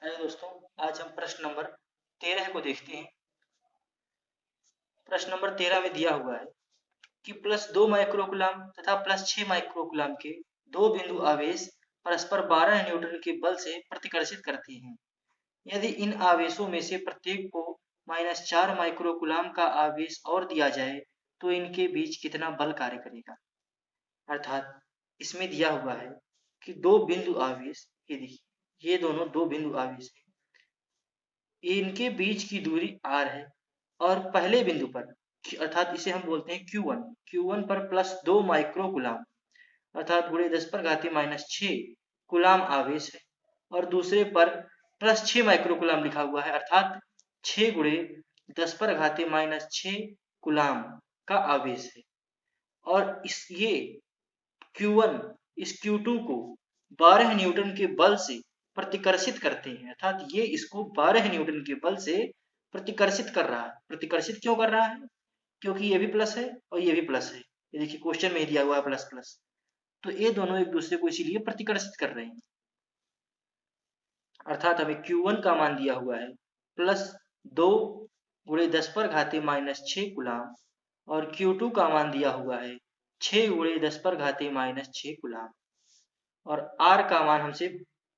Hello दोस्तों, आज हम प्रश्न नंबर 13 को देखते हैं। प्रश्न नंबर 13 में दिया हुआ है कि +2 माइक्रोकूलम तथा +6 माइक्रोकूलम के दो बिंदु आवेश परस्पर 12 न्यूटन के बल से प्रतिकर्षित करते हैं। यदि इन आवेशों में से प्रत्येक को -4 माइक्रोकूलम का आवेश और दिया जाए तो इनके बीच कितना बल कार्य करेगा। अर्थात इसमें दिया हुआ है कि दो बिंदु आवेश, ये देखिए, ये दोनों दो बिंदु आवेश है, इनके बीच की दूरी r है और पहले बिंदु पर अर्थात इसे हम बोलते हैं Q1 पर +2 माइक्रोकूलम अर्थात ×10⁻⁻6 कूलम आवेश है और दूसरे पर +6 माइक्रोकूलम लिखा हुआ है अर्थात 6 × 10⁻⁻6 कूलम का आवेश है। और ये Q1 इस Q2 को 12 न्यूटन के बल से प्रतिकर्षित करते हैं अर्थात ये इसको 12 न्यूटन के बल से प्रतिकर्षित कर रहा है। प्रतिकर्षित क्यों कर रहा है? क्योंकि ये भी प्लस है और ये भी प्लस है। ये देखिए क्वेश्चन में दिया हुआ है प्लस प्लस, तो ये दोनों एक दूसरे को इसीलिए प्रतिकर्षित कर रहे हैं। अर्थात हमें Q1 का मान दिया हुआ है +2 × 10⁻⁻6 कूलम और Q2 का मान दिया हुआ है 6 × 10⁻⁻6 कूलम और R का मान हमसे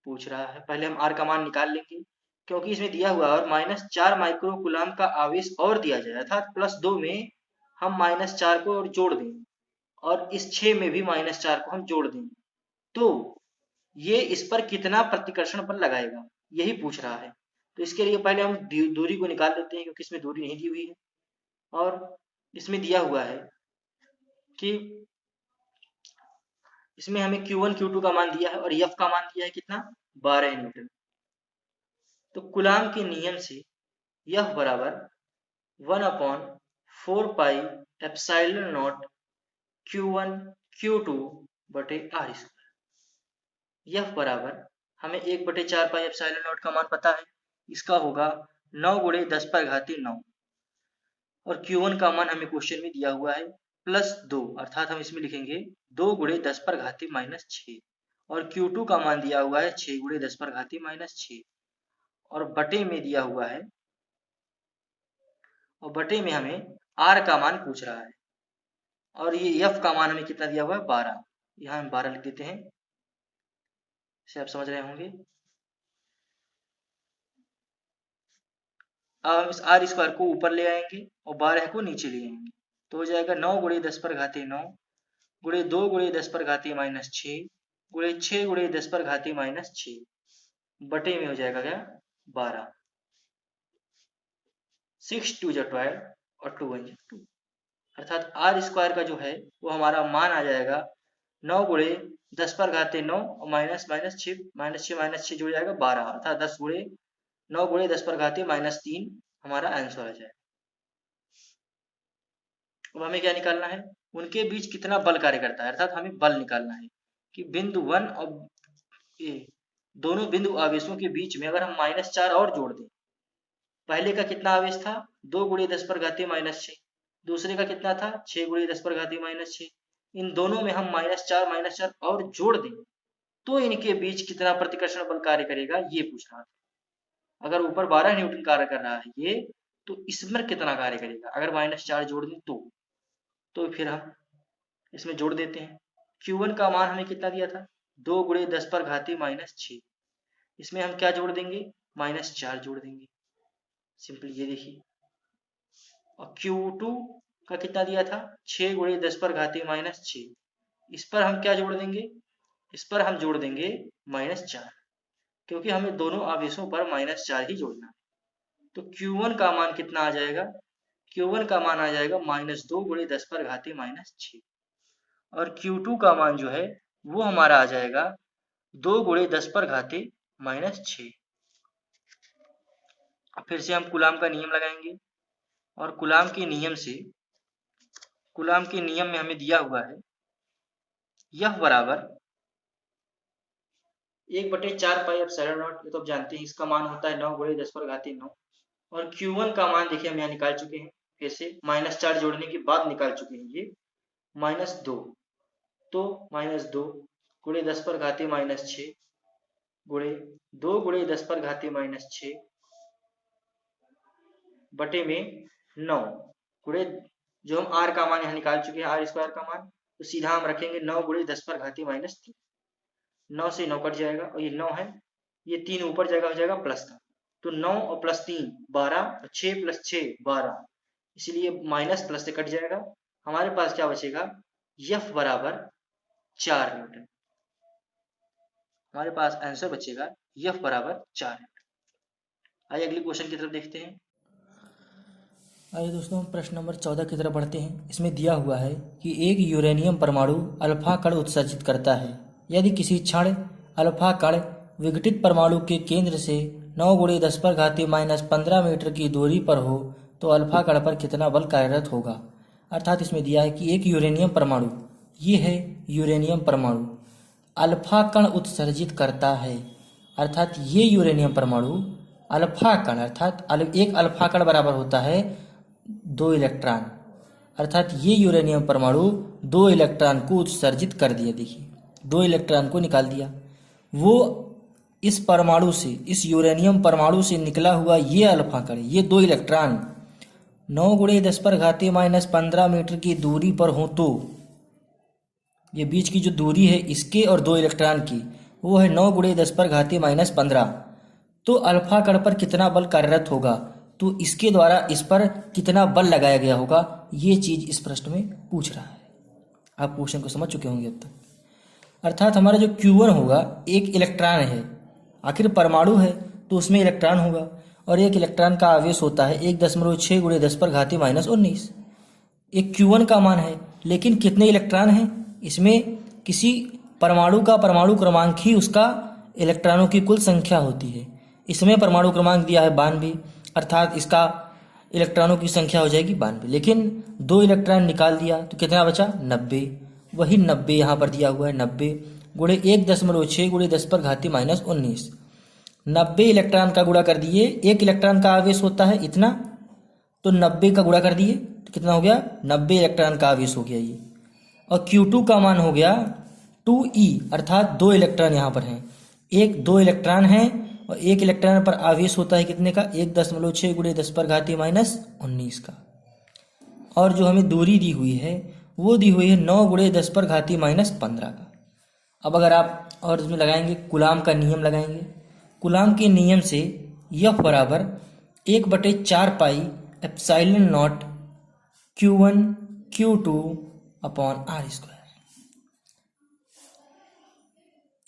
पूछ रहा है। पहले हम R का मान निकाल लेंगे क्योंकि इसमें दिया हुआ है और -4 माइक्रोकूलम का आवेश और दिया जाए अर्थात +2 में हम -4 को और जोड़ दें और इस 6 में भी -4 को हम जोड़ दें तो ये इस पर कितना प्रतिकर्षण बल लगाएगा, यही पूछ रहा है। तो इसके लिए पहले हम दूरी को निकाल लेते हैं क्योंकि इसमें दूरी नहीं दी हुई है और इसमें दिया हुआ है कि इसमें हमें Q1 Q2 का मान दिया है और F का मान दिया है कितना, 12 न्यूटन। तो कूलम के नियम से F बराबर 1/4πε0 Q1 Q2 बटे R²। F बराबर हमें 1/4πε0 का मान पता है, इसका होगा 9 × 10⁻9 और Q1 का मान हमें क्वेश्चन में दिया हुआ है +2 अर्थात हम इसमें लिखेंगे 2 × 10⁻⁻6 और Q2 का मान दिया हुआ है 6 × 10⁻⁻6 और बटे में दिया हुआ है और बटे में हमें R का मान पूछ रहा है और ये F का मान हमें कितना दिया हुआ है 12। यहाँ हम 12 लिख देते हैं, इसे आप समझ रहे होंगे। अब हम इस R² को ऊपर ले आएंगे और 12 को नीचे ले आएंगे तो हो जाएगा 9 × 10⁻9 × 2 × 10⁻⁻6 × 6 × 10⁻⁻6 बटे में हो जाएगा क्या 12। 6 2 = 12 और 2 1 2 अर्थात R² का जो है वो हमारा मान आ जाएगा 9 × 10⁻9 और -6 जुड़ जाएगा 12 अर्थात 9 × 10⁻³ हमारा आंसर आ जाएगा। अब हमें क्या निकालना है, उनके बीच कितना बल कार्य करता है अर्थात हमें बल निकालना है कि बिंदु 1 और दोनों बिंदु आवेशों के बीच में अगर हम -4 और जोड़ दें, पहले का कितना आवेश था 2 × 10⁻⁻6, दूसरे का कितना था 6 × 10⁻⁻6, इन दोनों में हम -4 और जोड़ दें तो इनके बीच कितना प्रतिकर्षण बल कार्य करेगा ये पूछ रहा था। अगर ऊपर 12 न्यूटन कार्य कर रहा है ये, तो इसमें कितना कार्य करेगा अगर -4 जोड़ दें तो फिर हम इसमें जोड़ देते हैं। Q1 का मान हमें कितना दिया था 2 × 10⁻⁻6, इसमें हम क्या जोड़ देंगे -4 जोड़ देंगे, सिंपली ये देखिए। और Q2 का कितना दिया था 6 × 10⁻⁻6, इस पर हम क्या जोड़ देंगे, इस पर हम जोड़ देंगे -4 क्योंकि हमें दोनों आवेशों पर -4 ही जोड़ना है। तो Q1 का मान कितना आ जाएगा, Q1 का मान आ जाएगा -2 × 10⁻⁻6 और Q2 का मान जो है वो हमारा आ जाएगा 2 × 10⁻⁻6। अब फिर से हम कूलम का नियम लगाएंगे और कूलम के नियम में हमें दिया हुआ है F बराबर 1/4πε0, ये तो आप जानते हैं इसका मान होता है 9 × 10⁻9 और Q1 का मान देखिए हम यहाँ निकाल चुके हैं, फिर से -4 जोड़ने के बाद निकाल चुके हैं ये -2, तो -2 × 10⁻⁻6 गुणे 2 गुणे 10 पर घाती माइनस 6 बटे में 9 गुणे, जो हम r का मान यहाँ निकाल चुके हैं, आर स्क्वायर का मान, तो सीधा हम रखेंगे 9 गुणे 10 पर घाती माइनस 3। 9 से 9 कट जाएगा और ये 9 है, ये 3 ऊपर जाएगा, हो जाएगा प्लस का, तो 9 और प्लस 3 12 और 6 प्लस 6 12, इसलिए माइनस प्लस से कट जाएगा। हमारे पास क्या बचेगा, F बराबर 4 न्यूटन। हमारे पास आंसर बचेगा F बराबर 4 न्यूटन। आइए अगले क्वेश्चन की तरफ देखते हैं। आइए दोस्तों, हम प्रश्न नंबर 14 की तरफ बढ़ते हैं। इसमें दिया हुआ है कि एक यूरेनियम परमाणु अल्फा कण उत्सर्जित करता है। यदि किसी क्षण अल्फा कण विघटित परमाणु के केंद्र से 9 गुणे 10 पर घाती माइनस 15 मीटर की दूरी पर हो तो अल्फा कण पर कितना बल कार्यरत होगा। अर्थात इसमें दिया है कि एक यूरेनियम परमाणु, ये है यूरेनियम परमाणु, अल्फा कण उत्सर्जित करता है। अर्थात ये यूरेनियम परमाणु अल्फा कण, अर्थात एक अल्फा कण बराबर होता है 2 इलेक्ट्रॉन, अर्थात ये यूरेनियम परमाणु 2 इलेक्ट्रॉन को उत्सर्जित कर दिया। देखिए 2 इलेक्ट्रॉन को निकाल दिया। वो इस परमाणु से, इस यूरेनियम परमाणु से निकला हुआ ये अल्फा कण, ये 2 इलेक्ट्रॉन 9 गुणे 10 पर घाती माइनस 15 मीटर की दूरी पर हो तो ये बीच की जो दूरी है इसके और 2 इलेक्ट्रॉन की, वो है 9 गुणे 10 पर घाती माइनस 15। तो अल्फा कण पर कितना बल कार्यरत होगा, तो इसके द्वारा इस पर कितना बल लगाया गया होगा, ये चीज इस प्रश्न में पूछ रहा है। आप क्वेश्चन को समझ चुके होंगे अब तक। अर्थात हमारा जो Q1 होगा, एक इलेक्ट्रॉन है, आखिर परमाणु है तो उसमें इलेक्ट्रॉन होगा, और एक इलेक्ट्रॉन का आवेश होता है 1.6 गुणे 10 पर घाती माइनस 19। एक Q1 का मान है, लेकिन कितने इलेक्ट्रॉन हैं इसमें, किसी परमाणु का परमाणु क्रमांक ही उसका इलेक्ट्रॉनों की कुल संख्या होती है। इसमें परमाणु क्रमांक दिया है 92, अर्थात इसका इलेक्ट्रॉनों की संख्या हो जाएगी 92, लेकिन 2 इलेक्ट्रॉन निकाल दिया तो कितना बचा 90। वही 90 यहाँ पर दिया हुआ है, 90 गुणे 1.6 गुणे 10 पर घाती माइनस 19। 90 इलेक्ट्रॉन का गुणा कर दिए, एक इलेक्ट्रॉन का आवेश होता है इतना, तो 90 का गुणा कर दिए तो कितना हो गया, 90 इलेक्ट्रॉन का आवेश हो गया ये। और Q2 का मान हो गया 2e, अर्थात 2 इलेक्ट्रॉन यहाँ पर हैं, 2 इलेक्ट्रॉन हैं और एक इलेक्ट्रॉन पर आवेश होता है कितने का, 1.6 गुणे 10 पर घाती माइनस 19 का। और जो हमें दूरी दी हुई है वो दी हुई है 9 गुणे 10 पर घाती माइनस 15 का। अब अगर आप और इसमें लगाएंगे कूलाम का नियम लगाएंगे, कूलाम के नियम से F बराबर 1/4 pi epsilon not Q1 Q2 upon R square.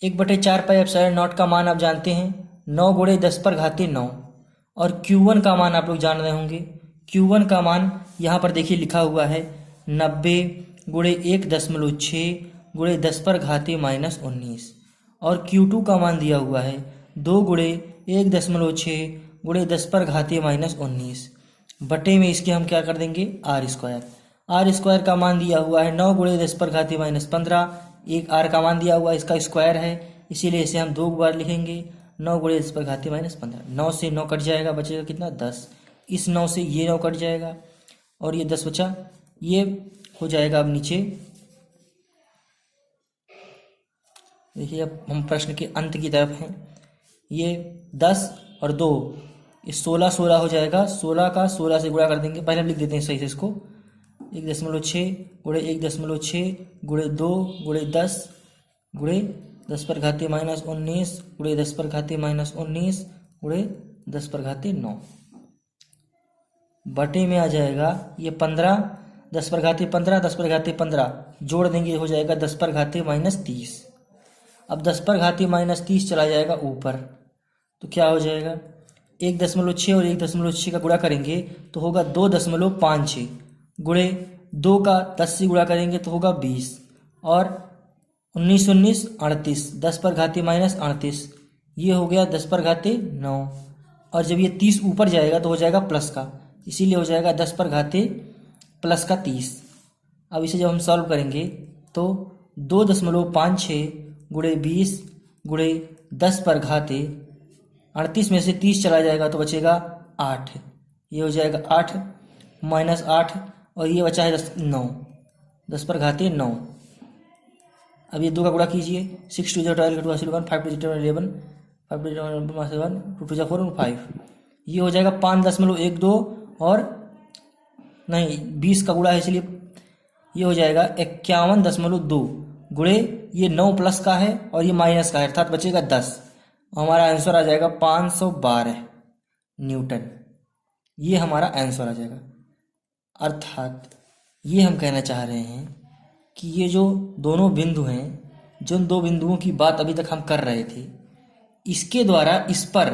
1/4 pi epsilon not का मान आप जानते हैं 9 गुणे 10 पर घाती 9, और Q1 का मान आप लोग जान रहे होंगे। Q1 का मान यहाँ पर देखिए लिखा हुआ है 90 गुणे 1.6 गुणे 10 पर घाती माइनस 19, और Q2 का मान दिया हुआ है 2 गुणे 1.6 गुणे 10 पर घाती माइनस 19 बटे में इसके हम क्या कर देंगे R स्क्वायर। R स्क्वायर का मान दिया हुआ है 9 गुणे 10 पर घाती माइनस 15, एक R का मान दिया हुआ है, इसका स्क्वायर है, इसीलिए इसे हम 2 बार लिखेंगे। 9 गुणे 10 पर घाती माइनस 15, 9 से 9 कट जाएगा, बचेगा कितना 10। इस 9 से ये 9 कट जाएगा और ये 10 बचा, ये हो जाएगा अब नीचे। देखिए अब हम प्रश्न के अंत की तरफ हैं। ये 10 और 2, ये 16 हो जाएगा, 16 का 16 से गुणा कर देंगे। पहले हम लिख देते हैं सही से इसको, 1.6 गुणे 1.6 गुणे 2 गुणे 10 गुणे 10 पर घाती माइनस 19 गुणे 10 पर घाती माइनस 19 गुणे 10 पर घाती 9 बटे में आ जाएगा ये 15, 10 पर घाती 15, 10 पर घाती 15 जोड़ देंगे, हो जाएगा 10 पर घाती माइनस 30। अब 10 पर घाती माइनस 30 चला जाएगा ऊपर, तो क्या हो जाएगा 1.6 और 1.6 का गुणा करेंगे तो होगा 2.56 गुणे 2 का 10 से गुणा करेंगे तो होगा 20, और 19 19 38, 10 पर घाती माइनस 38, ये हो गया 10 पर घाती 9, और जब ये 30 ऊपर जाएगा तो हो जाएगा प्लस का, इसीलिए हो जाएगा 10 पर घाती प्लस का 30। अब इसे जब हम सॉल्व करेंगे तो 2.56 गुणे 20 गुणे 10 पर घाती 38 में से 30 चला जाएगा तो बचेगा 8, ये हो जाएगा 8 माइनस 8, और ये बचा है 9, 10 पर घाती 9। अब ये 2 का गुणा कीजिए, 6 2 12 2 1 5 2 11, 5 टू 4 5, ये हो जाएगा 5.12 और नहीं 20 का गुणा है, इसलिए ये हो जाएगा 51.2 गुणे ये 9 प्लस का है और ये माइनस का है, अर्थात बचेगा 10। हमारा आंसर आ जाएगा 512 न्यूटन। ये हमारा आंसर आ जाएगा। अर्थात ये हम कहना चाह रहे हैं कि ये जो दोनों बिंदु हैं, जिन दो बिंदुओं की बात अभी तक हम कर रहे थे, इसके द्वारा इस पर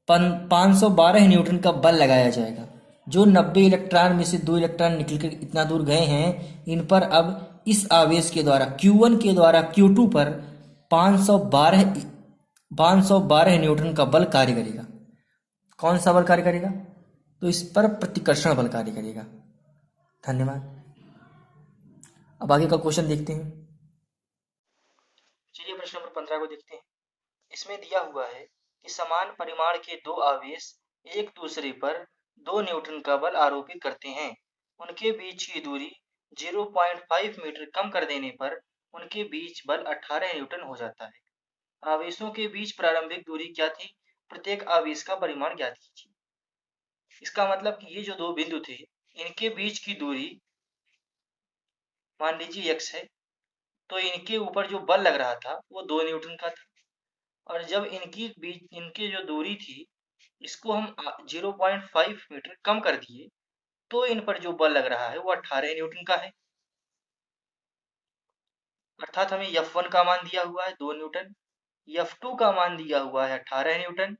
512 न्यूटन का बल लगाया जाएगा। जो 90 इलेक्ट्रॉन में से 2 इलेक्ट्रॉन निकलकर इतना दूर गए हैं, इन पर अब इस आवेश के द्वारा Q1 के द्वारा Q2 पर 512 न्यूटन का बल कार्य करेगा। कौन सा बल कार्य करेगा? तो इस पर प्रतिकर्षण बल कार्य करेगा। धन्यवाद। अब आगे का क्वेश्चन देखते हैं। चलिए प्रश्न नंबर 15 को देखते हैं। इसमें दिया हुआ है कि समान परिमाण के दो आवेश एक दूसरे पर 2 न्यूटन का बल आरोपित करते हैं। उनके बीच की दूरी 0.5 मीटर कम कर देने पर उनके बीच बल 18 न्यूटन हो जाता है। आवेशों के बीच प्रारंभिक दूरी क्या थी? प्रत्येक आवेश का परिमाण ज्ञात कीजिए। इसका मतलब कि ये जो दो बिंदु थे, इनके बीच की दूरी मान लीजिए x है, तो इनके ऊपर जो बल लग रहा था वो 2 न्यूटन का था, और जब इनकी जो दूरी थी, इसको हम 0.5 मीटर कम कर दिए, तो इन पर जो बल लग रहा है वो 18 न्यूटन का है। अर्थात हमें F1 का मान दिया हुआ है 2 न्यूटन, F2 का मान दिया हुआ है 18 न्यूटन,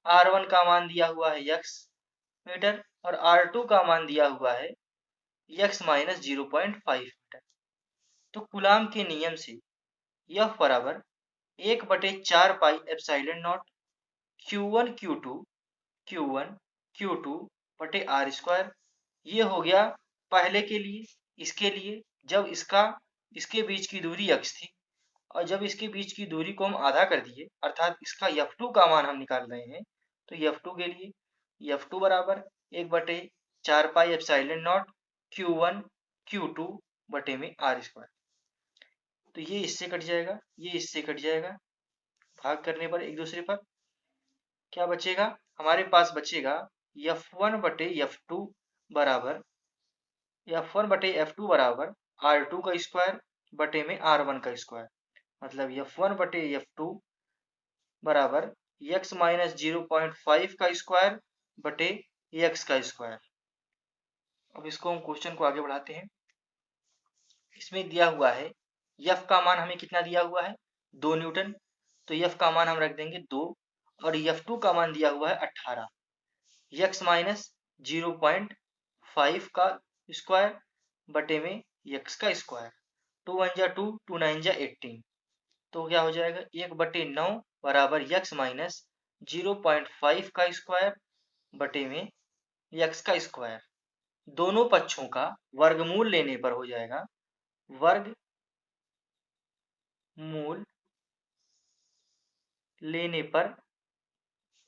R1 का मान दिया हुआ है x मीटर और R2 का मान दिया हुआ है x माइनस 0.5 मीटर। तो कूलाम के नियम से F बराबर 1/4 pi epsilon not Q1 Q2 बटे R स्क्वायर। ये हो गया पहले के लिए। इसके लिए जब इसके बीच की दूरी x थी, और जब इसके बीच की दूरी को हम आधा कर दिए, अर्थात इसका F2 का मान हम निकाल रहे हैं, तो F2 के लिए F2 बराबर 1/4 pi epsilon not Q1 Q2 बटे में R स्क्वायर। तो ये इससे कट जाएगा, ये इससे कट जाएगा, भाग करने पर एक दूसरे पर क्या बचेगा? हमारे पास बचेगा F1 बटे F2 बराबर R2 का स्क्वायर बटे में R1 का स्क्वायर। मतलब F1 बटे F2 बराबर x माइनस 0.5 का स्क्वायर बटे x का स्क्वायर। अब इसको हम क्वेश्चन को आगे बढ़ाते हैं। इसमें दिया हुआ है F का मान हमें कितना दिया हुआ है? 2 न्यूटन। तो F का मान हम रख देंगे 2, और F2 का मान दिया हुआ है 18, x माइनस 0.5 का स्क्वायर बटे में x का स्क्वायर। 2 1 जा 2, 2 9 जा 18, तो क्या हो जाएगा 1/9 बराबर x माइनस 0.5 का स्क्वायर बटे में x का स्क्वायर। दोनों पक्षों का वर्गमूल लेने पर हो जाएगा वर्गमूल लेने पर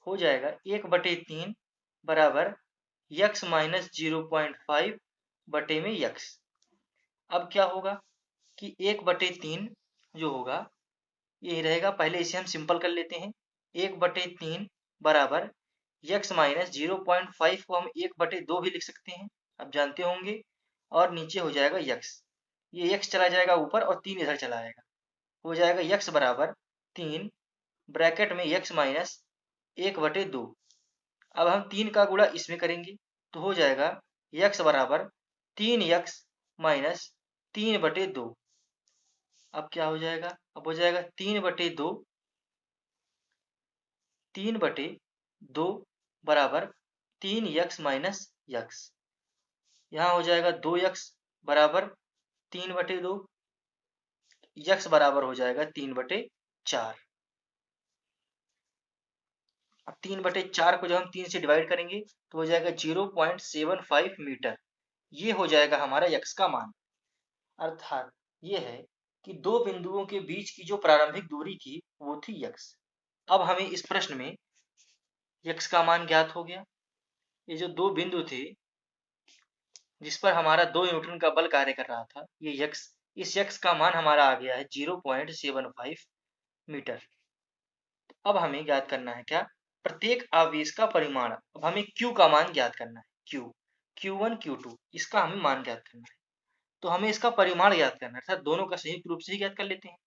हो जाएगा 1/3 बराबर x माइनस 0.5 बटे में x। अब क्या होगा कि 1/3 जो होगा यही रहेगा। पहले इसे हम सिंपल कर लेते हैं। 1/3 बराबर x माइनस 0.5 को हम 1/2 भी लिख सकते हैं, अब जानते होंगे। और नीचे हो जाएगा x, ये x चला जाएगा ऊपर और 3 इधर चला आएगा, हो जाएगा x बराबर 3 ब्रैकेट में x माइनस 1/2। अब हम 3 का गुणा इसमें करेंगे तो हो जाएगा x बराबर 3x माइनस 3/2। अब क्या हो जाएगा? अब हो जाएगा 3/2 बराबर 3x माइनस x। यहाँ हो जाएगा 2x बराबर 3/2, x बराबर हो जाएगा 3/4। अब 3/4 को जब हम 3 से डिवाइड करेंगे तो हो जाएगा 0.75 मीटर। ये हो जाएगा हमारा x का मान। अर्थात ये है कि दो बिंदुओं के बीच की जो प्रारंभिक दूरी थी वो थी x। अब हमें इस प्रश्न में x का मान ज्ञात हो गया। ये जो दो बिंदु थे जिस पर हमारा 2 न्यूटन का बल कार्य कर रहा था, ये x, इस x का मान हमारा आ गया है 0.75 मीटर। अब हमें ज्ञात करना है क्या, प्रत्येक आवेश का परिमाण। अब हमें Q का मान ज्ञात करना है, Q1 Q2 इसका हमें मान ज्ञात करना है। तो हमें इसका परिमाण ज्ञात करना है, अर्थात दोनों का संयुक्त रूप से ही ज्ञात कर लेते हैं।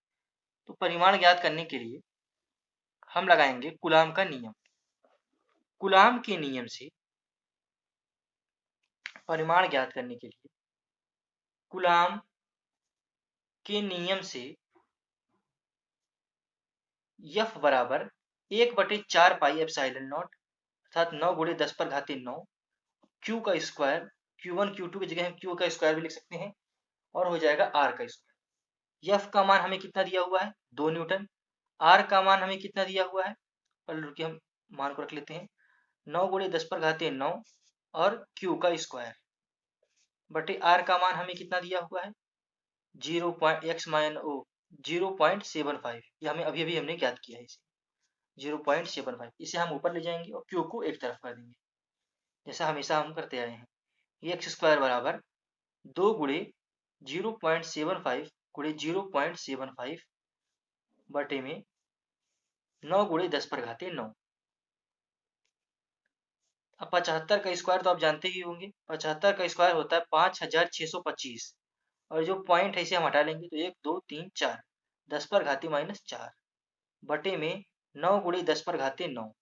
तो परिमाण ज्ञात करने के लिए हम लगाएंगे कूलाम का नियम। कूलाम के नियम से परिमाण ज्ञात करने के लिए कूलाम के नियम से F बराबर 1/4 पाई एप्सिलॉन नॉट, अर्थात 9 गुणे 10 पर घाते 9 Q का स्क्वायर, Q1 Q2 की जगह हम Q का स्क्वायर भी लिख सकते हैं, और हो जाएगा R का स्क्वायर। F का मान हमें कितना दिया हुआ है, 2 न्यूटन। R का मान हमें कितना दिया हुआ है, पहले रुकिए हम मान को रख लेते हैं, 9 गुणे 10 पर घाते 9 और Q का स्क्वायर बटे R का मान हमें कितना दिया हुआ है, 0.75, ये हमें अभी अभी हमने ज्ञात किया है इसे 0.75। इसे हम ऊपर ले जाएंगे और Q को एक तरफ कर देंगे, जैसा हमेशा हम करते आए हैं। ये एक्स स्क्वायर बराबर 2 गुणे 0.75 गुणे 0.75 बटे में 9 गुणे 10 पर घाते 9। अब 75 का स्क्वायर तो आप जानते ही होंगे, 75 का स्क्वायर होता है 5625, और जो पॉइंट है इसे हम हटा लेंगे तो 1 2 3 4, 10 पर घाते -4 बटे में 9 गुणे 10 पर घाते 9।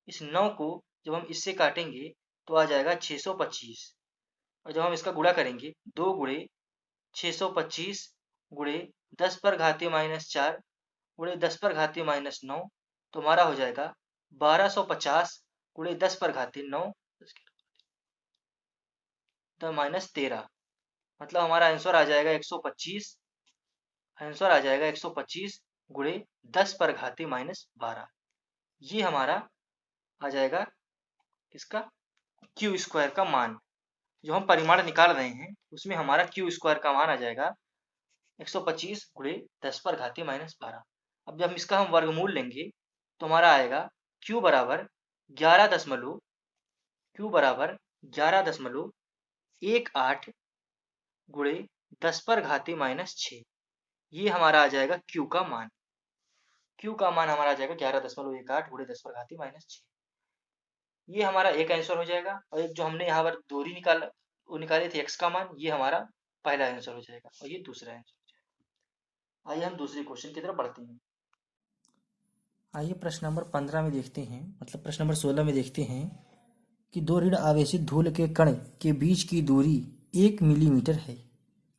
इस 9 को जब हम इससे काटेंगे तो आ जाएगा 625, और जब हम इसका गुणा करेंगे 2 गुणे 625 गुणे 10 पर घाते -4 गुणे 10 पर घाते -9, तो हमारा हो जाएगा 1250 गुणे 10 पर घाते 9 -13, मतलब हमारा आंसर आ जाएगा 125, आंसर आ जाएगा 125 गुणे 10 पर घाते -12। ये हमारा आ जाएगा इसका क्यू स्क्वायर का मान। जो हम परिमाण निकाल रहे हैं उसमें हमारा क्यू स्क्वायर का मान आ जाएगा 125 गुणे 10 पर घाते -12। अब जब इसका हम वर्गमूल लेंगे तो हमारा आएगा Q बराबर 11.18 गुणे 10 पर घाते -6। ये हमारा आ जाएगा Q का मान। Q का मान हमारा आ जाएगा 11.18 गुणे 10 पर घाते -6। ये हमारा एक आंसर हो जाएगा, और एक जो हमने यहाँ पर दूरी निकाले थे x का मान, ये हमारा पहला आंसर हो जाएगा और ये दूसरा आंसर हो जाएगा। आइए हम दूसरे क्वेश्चन की तरफ बढ़ते हैं। आइए प्रश्न नंबर 15 में देखते हैं, मतलब प्रश्न नंबर 16 में देखते हैं कि दो ऋण आवेशित धूल के कण के बीच की दूरी 1 मिलीमीटर है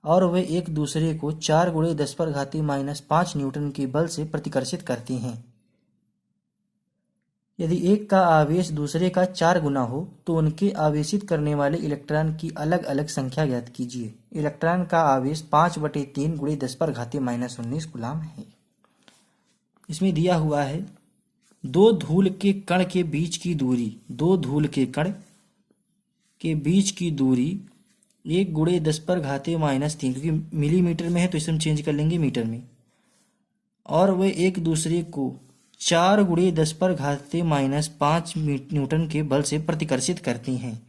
और वे एक दूसरे को 4 गुणे 10 पर घाते -5 न्यूटन के बल से प्रतिकर्षित करते हैं। यदि एक का आवेश दूसरे का 4 गुना हो तो उनके आवेशित करने वाले इलेक्ट्रॉन की अलग अलग संख्या ज्ञात कीजिए। इलेक्ट्रॉन का आवेश 5/3 गुणे 10 पर घाते -19 कूलाम है। इसमें दिया हुआ है दो धूल के कण के बीच की दूरी, दो धूल के कण के बीच की दूरी 1 गुणे 10 पर घाते -3, क्योंकि मिलीमीटर में है तो इसे हम चेंज कर लेंगे मीटर में, और वे एक दूसरे को 4 गुणे 10 पर घाते -5 न्यूटन के बल से प्रतिकर्षित करती हैं।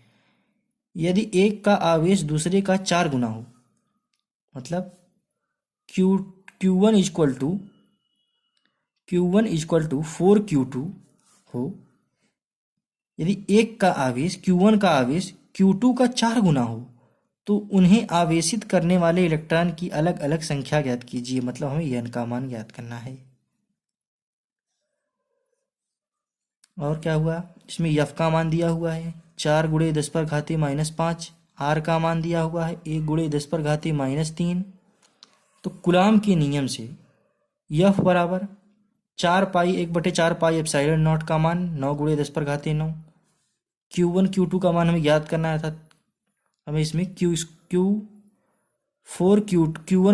यदि एक का आवेश दूसरे का 4 गुना हो, मतलब Q1 इक्वल टू 4Q2 हो, यदि एक का आवेश Q1 का आवेश Q2 का 4 गुना हो तो उन्हें आवेशित करने वाले इलेक्ट्रॉन की अलग अलग संख्या ज्ञात कीजिए, मतलब हमें n का मान ज्ञात करना है। और क्या हुआ, इसमें F का मान दिया हुआ है 4 गुणे 10 पर घाते -5, R का मान दिया हुआ है 1 गुणे 10 पर घाते -3। तो कूलाम के नियम से F बराबर 4 पाई 1/4 पाई एप्सिलॉन नॉट का मान 9 गुणे 10 पर घाते 9। Q1 Q2 का मान हमें ज्ञात करना है, अर्थात हमें इसमें Q1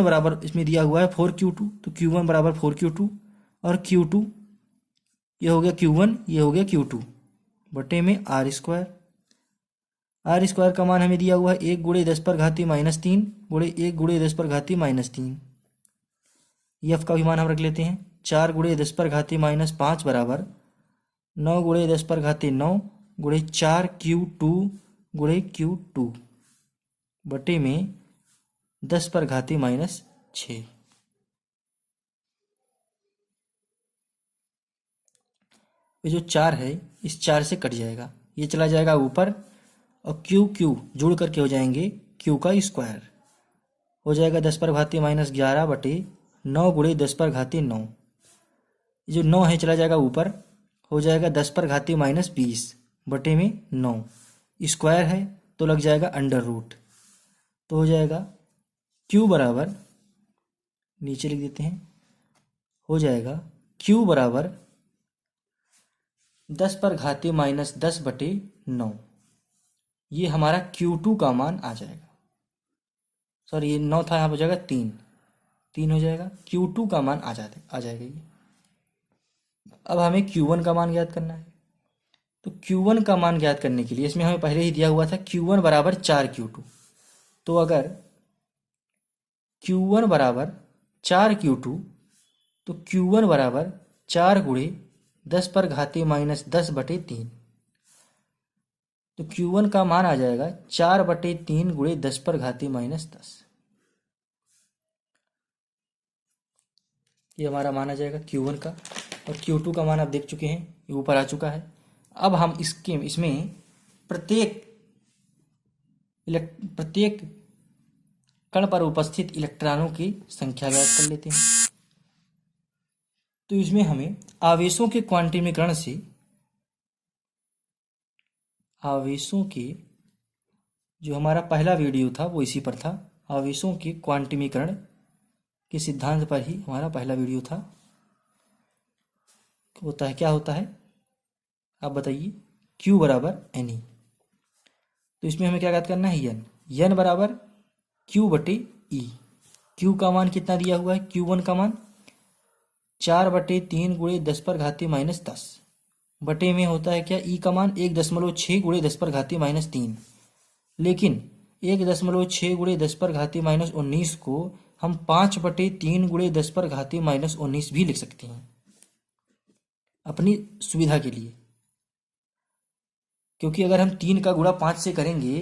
बराबर इसमें दिया हुआ है 4Q2, तो Q1 बराबर 4Q2 और Q2 ये हो गया Q1, ये हो गया Q2 बटे में R स्क्वायर का मान हमें दिया हुआ है 1 गुणे 10 पर घाते -3 गुणे 1 गुणे 10 पर घाते -3। F का भी मान हम रख लेते हैं 4 गुणे 10 पर घाते -5 बराबर 9 गुणे 10 पर घाते 9 गुणे 4Q2 गुणे Q2 बटे में 10 पर घाते -6। ये जो 4 है इस 4 से कट जाएगा, ये चला जाएगा ऊपर, और क्यू क्यू जुड़ करके हो जाएंगे क्यू का स्क्वायर, हो जाएगा 10 पर घाती -11 बटे 9 गुणे 10 पर घाती 9। ये जो 9 है चला जाएगा ऊपर, हो जाएगा 10 पर घाती -20 बटे में 9, स्क्वायर है तो लग जाएगा अंडर रूट, तो हो जाएगा क्यू बराबर, नीचे लिख देते हैं, हो जाएगा क्यू बराबर 10 पर घाती -10 बटे 9। ये हमारा Q2 का मान आ जाएगा, सॉरी ये 9 था, यहाँ हो जाएगा 3 हो जाएगा, Q2 का मान आ जाएगा ये। अब हमें Q1 का मान ज्ञात करना है, तो Q1 का मान ज्ञात करने के लिए इसमें हमें पहले ही दिया हुआ था Q1 बराबर 4Q2, तो अगर Q1 बराबर 4Q2 तो Q1 बराबर 4 गुणे 10 पर घाती -10 बटे 3, तो Q1 का मान आ जाएगा 4 बटे 3 गुणे 10 पर घाती -10। ये हमारा मान आ जाएगा Q1 का, और Q2 का मान आप देख चुके हैं, ये ऊपर आ चुका है। अब हम इसमें प्रत्येक कण पर उपस्थित इलेक्ट्रॉनों की संख्या ज्ञात कर लेते हैं। तो इसमें हमें आवेशों के क्वांटिमीकरण से आवेशों के, जो हमारा पहला वीडियो था वो इसी पर था, आवेशों के क्वांटिमीकरण के सिद्धांत पर ही हमारा पहला वीडियो था। होता है क्या होता है आप बताइए, Q बराबर NE, तो इसमें हमें क्या ज्ञात करना है, N बराबर Q बटे E। Q का मान कितना दिया हुआ है, Q1 का मान 4 बटे 3 गुणे 10 पर घाती -10 बटे में होता है क्या, E का मान 1.6 गुणे 10 पर घाती -3, लेकिन 1.6 गुणे 10 पर घाती -19 को हम 5 बटे 3 गुणे 10 पर घाती -19 भी लिख सकते हैं अपनी सुविधा के लिए, क्योंकि अगर हम 3 का गुणा 5 से करेंगे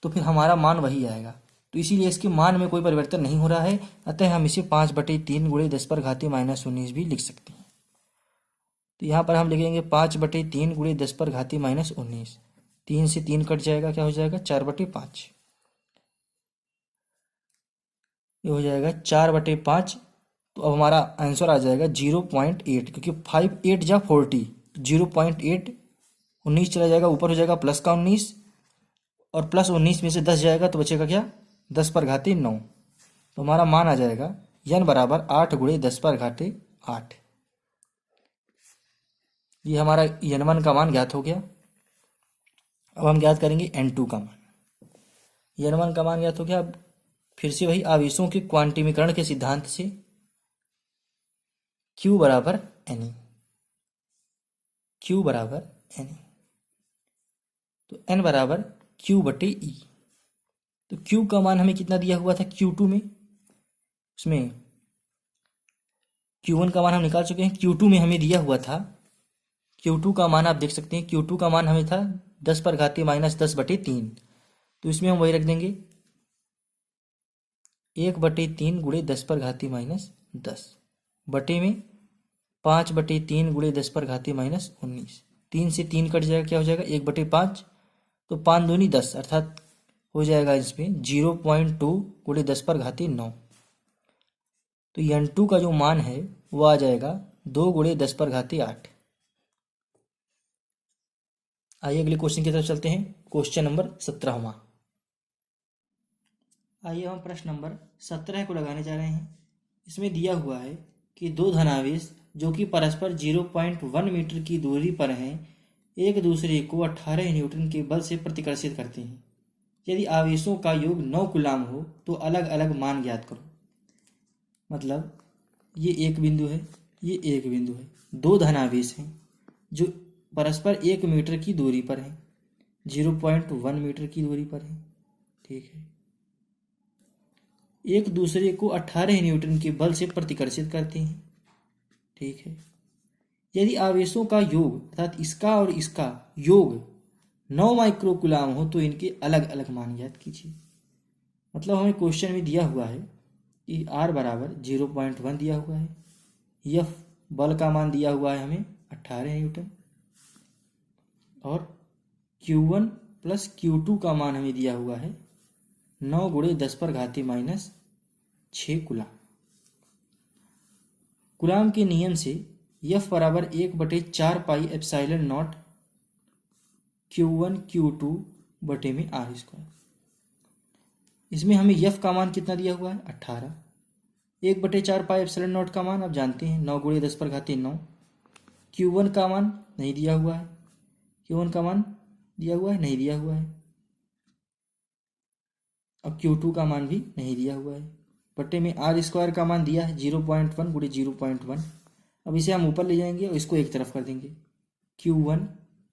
तो फिर हमारा मान वही आएगा, तो इसीलिए इसके मान में कोई परिवर्तन नहीं हो रहा है, अतः हम इसे 5 बटे 3 गुणे 10 पर घाती -19 भी लिख सकते हैं। तो यहाँ पर हम लिखेंगे 5 बटे 3 गुणे 10 पर घाती -19, 3 से 3 कट जाएगा, क्या हो जाएगा 4 बटे 5, ये हो जाएगा 4 बटे 5। तो अब हमारा आंसर आ जाएगा 0.8, क्योंकि 5 8 जा 40, 0.8, 19 चला जाएगा ऊपर, हो जाएगा प्लस का 19, और प्लस 19 में से 10 जाएगा तो बचेगा क्या, 10 पर घाती 9, तो हमारा मान आ जाएगा N बराबर 8 गुणे 10 पर घाती 8। ये हमारा N1 का मान ज्ञात हो गया। अब हम ज्ञात करेंगे N2 का मान। N1 का मान ज्ञात हो गया। अब फिर से वही आवेशों के क्वांटिमीकरण के सिद्धांत से Q बराबर NE, Q बराबर NE, तो N बराबर Q बटे E। तो Q का मान हमें कितना दिया हुआ था Q2 में, उसमें Q1 का मान हम निकाल चुके हैं, Q2 में हमें दिया हुआ था, Q2 का मान आप देख सकते हैं, Q2 का मान हमें था 10 पर घाती -10 बटे 3, तो इसमें हम वही रख देंगे 1 बटे 3 गुणे 10 पर घाती -10 बटे में 5 बटे 3 गुणे 10 पर घाती -19, 3 से 3 कट जाएगा, क्या हो जाएगा 1 बटे 5, तो 5 दूनी 10, अर्थात हो जाएगा इसमें 0.2 गुणे 10 पर घाती 9। तो N2 का जो मान है वो आ जाएगा 2 गुणे 10 पर घाती 8। आइए अगले क्वेश्चन की तरफ चलते हैं, क्वेश्चन नंबर 17वां। आइए हम प्रश्न नंबर 17 को लगाने जा रहे हैं। इसमें दिया हुआ है कि दो धनावेश जो कि परस्पर 0.1 मीटर की दूरी पर हैं, एक दूसरे को 18 न्यूटन के बल से प्रतिकर्षित करते हैं। यदि आवेशों का योग 9 कूलाम हो तो अलग अलग मान ज्ञात करो। मतलब ये एक बिंदु है, ये एक बिंदु है, दो धनावेश हैं जो परस्पर 1 मीटर की दूरी पर हैं, 0.1 मीटर की दूरी पर हैं, ठीक है। एक दूसरे को 18 न्यूटन के बल से प्रतिकर्षित करते हैं, ठीक है। यदि आवेशों का योग अर्थात इसका और इसका योग 9 माइक्रो कूलाम हो तो इनके अलग अलग मान ज्ञात कीजिए। मतलब हमें क्वेश्चन में दिया हुआ है कि R बराबर 0.1 दिया हुआ है, F बल का मान दिया हुआ है हमें 18 न्यूटन, और Q1 प्लस Q2 का मान हमें दिया हुआ है 9 गुणे 10 पर घाती माइनस 6 कूलाम। कूलाम के नियम से F बराबर 1/4 pi epsilon not Q1 Q2 बटे में R स्क्वायर। इसमें हमें F का मान कितना दिया हुआ है 18। 1/4 पाई एप्सिलॉन नॉट का मान आप जानते हैं 9 गुणे 10 पर घाती 9। Q1 का मान नहीं दिया हुआ है, Q1 का मान दिया हुआ है नहीं दिया हुआ है, और Q2 का मान भी नहीं दिया हुआ है। बटे में R स्क्वायर का मान दिया है 0.1 गुणे 0.1। अब इसे हम ऊपर ले जाएंगे और इसको एक तरफ कर देंगे। Q1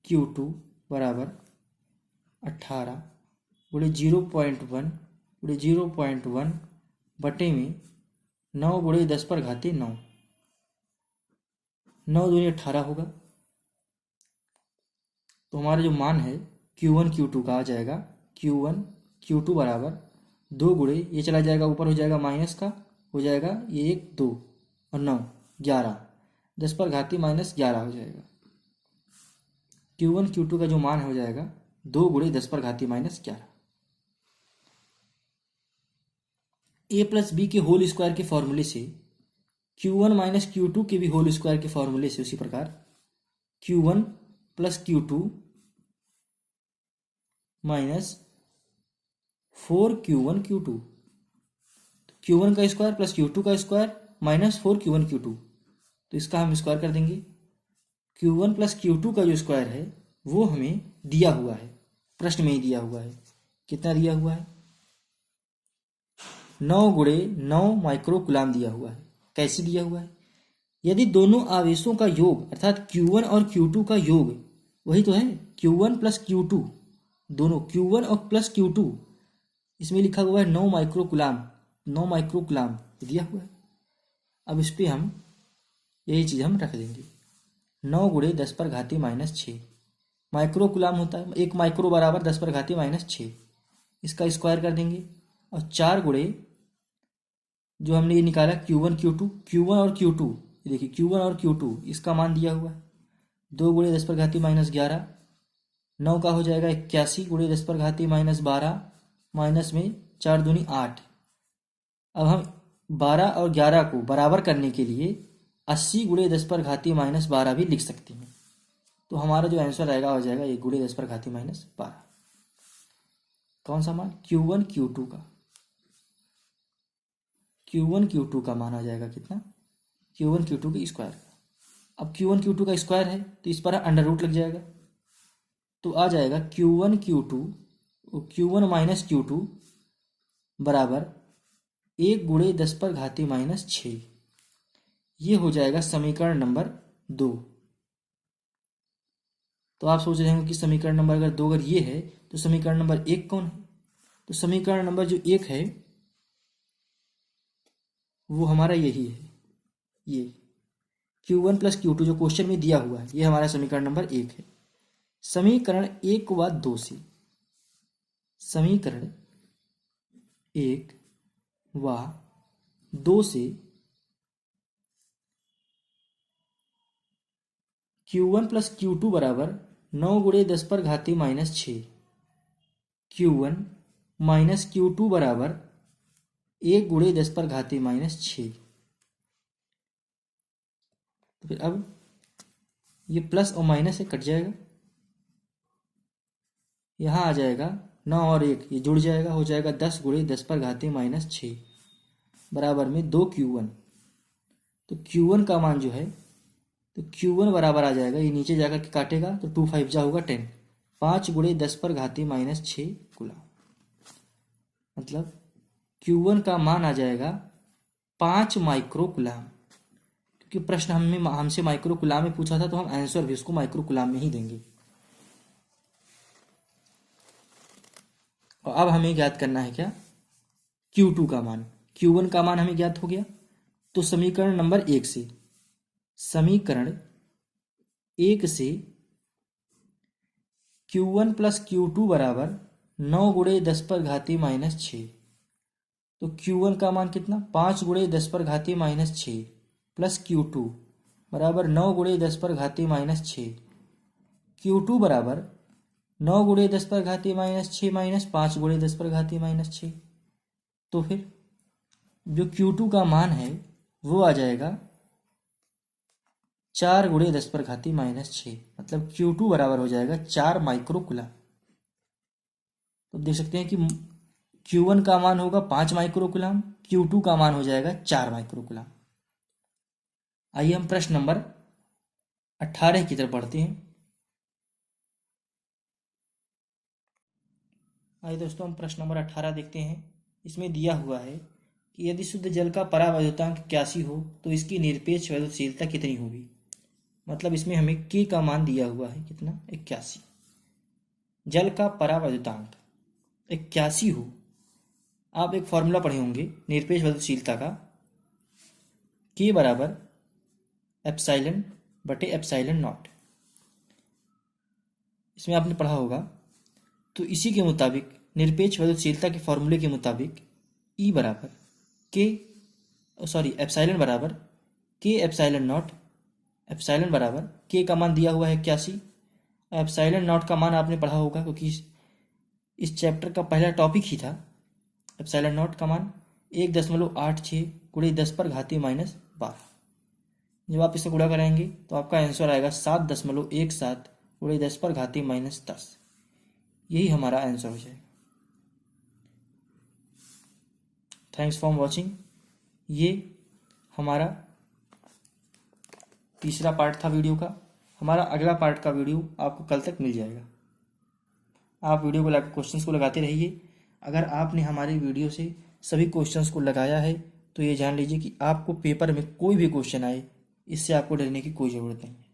Q2 बराबर 18 गुणे 0.1 गुणे 0.1 बटे में 9 गुणे 10 पर घाते 9। 9 दूनी 18 होगा। तो हमारा जो मान है Q1 Q2 का आ जाएगा Q1 Q2 बराबर 2 गुणे, ये चला जाएगा ऊपर हो जाएगा माइनस का, हो जाएगा ये 1 2 और 9 11, 10 पर घाती माइनस 11 हो जाएगा। Q1 Q2 का जो मान हो जाएगा 2 गुणे 10 पर घाती माइनस 11। A प्लस बी के होल स्क्वायर के फॉर्मूले से Q1 माइनस Q2 के भी होल स्क्वायर के फॉर्मूले से उसी प्रकार Q1 plus Q2 minus 4Q1 Q2, Q1 का स्क्वायर प्लस Q2 का स्क्वायर माइनस 4Q1 Q2, तो इसका हम स्क्वायर कर देंगे। Q1 प्लस Q2 का जो स्क्वायर है वो हमें दिया हुआ है, प्रश्न में ही दिया हुआ है। कितना दिया हुआ है 9 गुणे 9 माइक्रो कूलाम दिया हुआ है। कैसे दिया हुआ है, यदि दोनों आवेशों का योग अर्थात Q1 और Q2 का योग वही तो है Q1 प्लस Q2, दोनों Q1 और प्लस Q2, इसमें लिखा हुआ है 9 माइक्रो कूलाम, 9 माइक्रो कूलाम दिया हुआ है। अब इस पर हम यही चीज़ हम रख देंगे 9 गुणे 10 पर घाती माइनस 6 माइक्रो कूलाम होता है, 1 माइक्रो बराबर 10 पर घाती माइनस 6, इसका स्क्वायर कर देंगे। और 4 गुणे जो हमने ये निकाला Q1 Q2, Q1 और Q2, ये देखिए Q1 और Q2 इसका मान दिया हुआ है 2 गुणे 10 पर घाती माइनस 11, 9 का हो जाएगा 81 गुणे 10 पर घाती माइनस 12, माइनस में 4 दूनी 8। अब हम 12 और 11 को बराबर करने के लिए 80 गुणे 10 पर घाती माइनस 12 भी लिख सकते हैं। तो हमारा जो आंसर आएगा हो जाएगा 1 गुणे 10 पर घाती माइनस 12। कौन सा मान Q1 Q2 का, Q1 Q2 का मान आ जाएगा कितना Q1 Q2 के स्क्वायर का। अब Q1 Q2 का स्क्वायर है तो इस पर अंडर रूट लग जाएगा, तो आ जाएगा Q1 Q2 Q1 minus Q2 बराबर 1 गुणे 10 पर घाती माइनस 6। ये हो जाएगा समीकरण नंबर 2। तो आप सोच रहे होंगे कि समीकरण नंबर अगर 2 अगर ये है तो समीकरण नंबर 1 कौन है। तो समीकरण नंबर जो 1 है वो हमारा यही है, ये Q1 प्लस Q2 जो क्वेश्चन में दिया हुआ है ये हमारा समीकरण नंबर 1 है। समीकरण 1 व 2 से, समीकरण 1 व 2 से Q1 प्लस Q2 बराबर 9 गुणे 10 पर घाती माइनस 6, Q1 माइनस Q2 बराबर 1 गुणे 10 पर घाती माइनस 6। तो फिर अब ये प्लस और माइनस से कट जाएगा, यहाँ आ जाएगा 9 और 1 ये जुड़ जाएगा, हो जाएगा 10 गुणे 10 पर घाती माइनस 6 बराबर में 2 Q1। तो Q1 का मान जो है तो Q1 बराबर आ जाएगा, ये नीचे जाकर के काटेगा तो 2 5 जा होगा 10, 5 गुणे 10 पर घाती माइनस 6 कूलाम। मतलब Q1 का मान आ जाएगा 5 माइक्रो कूलाम, क्योंकि प्रश्न हमसे माइक्रो कूलाम में पूछा था तो हम आंसर भी उसको माइक्रो कूलाम में ही देंगे। और अब हमें ज्ञात करना है क्या Q2 का मान। Q1 का मान हमें ज्ञात हो गया, तो समीकरण नंबर 1 से, समीकरण 1 से Q1 प्लस Q2 बराबर 9 गुणे 10 पर घाती माइनस 6। तो Q1 का मान कितना 5 गुणे 10 पर घाती माइनस 6 प्लस Q2 बराबर 9 गुणे 10 पर घाती माइनस 6। Q2 बराबर 9 गुणे 10 पर घातीय -6 माइनस 5 गुणे 10 पर घातीय -6। तो फिर जो Q2 का मान है वो आ जाएगा 4 गुणे 10 पर घातीय -6, मतलब Q2 बराबर हो जाएगा 4 माइक्रोकुलम। तो देख सकते हैं कि Q1 का मान होगा 5 माइक्रोकुलम, Q2 का मान हो जाएगा 4 माइक्रोकुलम। आइए हम प्रश्न नंबर 18 की तरफ बढ़ते हैं। आइए दोस्तों हम प्रश्न नंबर 18 देखते हैं। इसमें दिया हुआ है कि यदि शुद्ध जल का परावैद्युतांक 81 हो तो इसकी निरपेक्ष वैद्युतशीलता कितनी होगी। मतलब इसमें हमें K का मान दिया हुआ है कितना, 81। जल का परावैद्युतांक 81 हो, आप एक फॉर्मूला पढ़े होंगे निरपेक्ष वैद्युतशीलता का, K बराबर एप्साइलन बटे एप्साइलन नॉट। इसमें आपने पढ़ा होगा। तो इसी के मुताबिक निरपेक्ष वैद्युतशीलता के फॉर्मूले के मुताबिक E बराबर एप्साइलन बराबर K एप्साइलन नॉट। एप्साइलन बराबर K का मान दिया हुआ है 81, एप्साइलन नॉट का मान आपने पढ़ा होगा क्योंकि इस चैप्टर का पहला टॉपिक ही था। एप्साइलन नॉट का मान 1.86 गुणे 10 पर घातीय -12। जब आप इसे गुणा कराएंगे तो आपका आंसर आएगा 7.17 गुणे 10 पर घातीय -10। यही हमारा आंसर हो जाएगा। Thanks for watching. ये हमारा तीसरा पार्ट था वीडियो का। हमारा अगला पार्ट का वीडियो आपको कल तक मिल जाएगा। आप वीडियो को क्वेश्चंस को लगाते रहिए। अगर आपने हमारी वीडियो से सभी क्वेश्चंस को लगाया है तो ये जान लीजिए कि आपको पेपर में कोई भी क्वेश्चन आए इससे आपको डरने की कोई ज़रूरत नहीं है,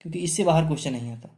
क्योंकि इससे बाहर क्वेश्चन नहीं आता।